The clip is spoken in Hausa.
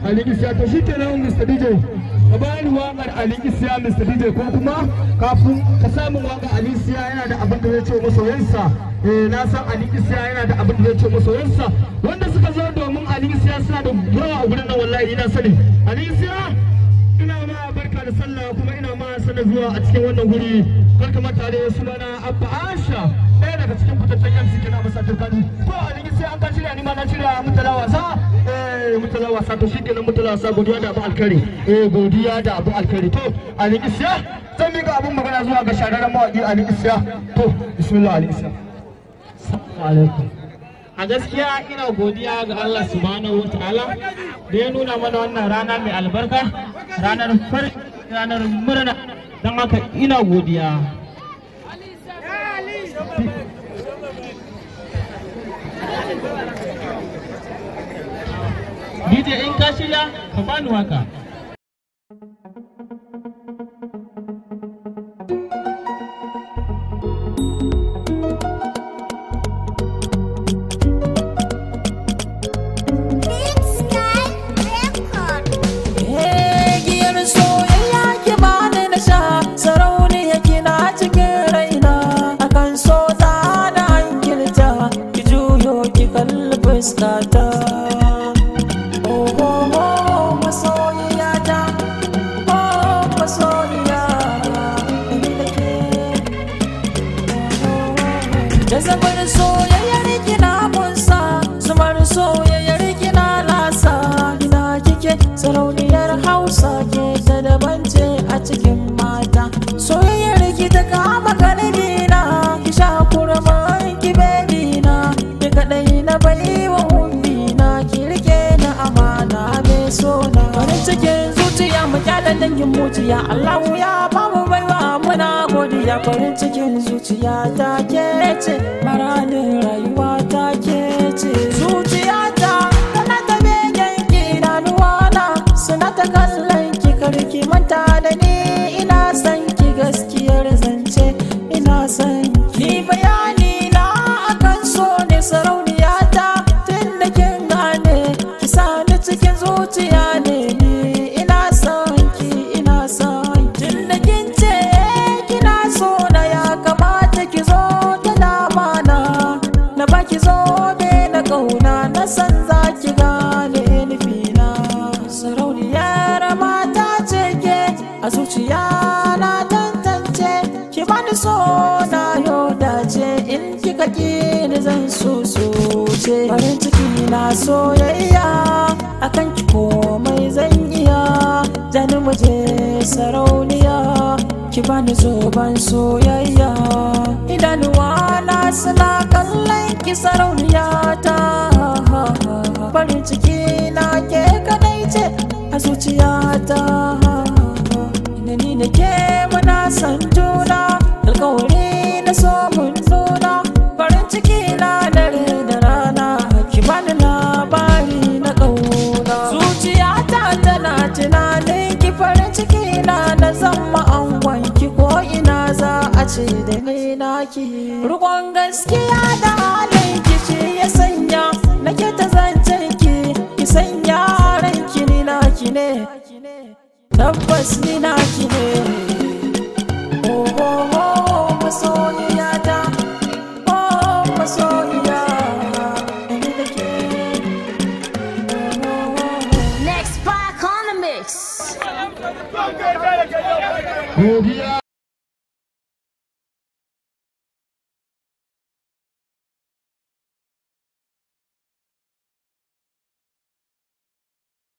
Ali Isiya to shi kenan Mr. DJ ka bani waƙar Ali Isiya Mr. DJ ko kuma kafin ka samu waƙar Ali Isiya yana da abin da zai ce masoyansa na san Ali Isiya yana da abin da zai ce masoyansa wanda suka zo domin Ali Isiya suna da yawa a gurin nan wallahi ina sani Ali Isiya ina ma barka da sallah kuma ina ma sanar zuwa a cikin wannan guri barka mata da sunana Abba Asha ɗaya daga cikin fitaccen MC kina masa turkani to Ali Isiya an ka shirya ni ma na shirya mutala wasa mutala wasa to shi kenan mutala wasa godiya da abu alkari godiya da abu alkari to Ali Isiya zan mika abun magana zuwa ga shahararren mawaki Ali Isiya to bismillah Ali Isiya assalamu alaikum a gaskiya ina godiya ga Allah subhanahu wataala da ya nuna mana wannan rana mai albarka ranar farin ranar murna don haka ina godiya DJ in ka shirya ka bani waka Sarauniyar Hausa ke ta daban ce a cikin mata. Soyayyar ki ta kama kalbi na, ki sha kurman ki baby na, ki kadai na bai wa ummi na, ki rike na amana mai sona. Farin cikin zuciya mu kyale dangin muciya, Allahu ya bamu baiwa muna godiya. Farin cikin zuciya ta ke ce, maradin rayuwa ta ke ce. Zuciya ta tana ta begen ki idanuwana, suna ta kallon ki karki manta da ni. Ina son ki gaskiyar zance, ina son ki bayani na akan so ne sarauniya ta. Tun da kin gane ki sani cikin zuciya ne ni. Ina son ki, ina son tun da kin ce kina so na, ya kamata ki zo ta dama na baki zo be na kauna, na san za ki gane nufina. Sarauniyar mata ce ke a zuciya na tantance, ki bani so na yau dace, in kika ki ni zan so ce. Farin ciki na soyayya akan ki komai zan iya, jani muje sarauniya ki bani zoben soyayya. Idanuwa na suna kallon ki sarauniya ta, farin ciki na ke kadai ce a zuciyata. Ina ni da ke muna san juna, alkawari na so mun nuna. Farin ciki na dare da rana, ki bani labari na kauna. Zuciyata tana tunanin ki, farin ciki na zama angon ki, ko ina za a ce da ni naki. Rukon gaskiya da halin ki ce ya sanya nake ta zancen ki, ki sanya ranki ni naki ne, tabbas ni naki ne. Oh oh oh masoyiya ta, oh masoyiya ni da ke. Next pack on the mix. godiya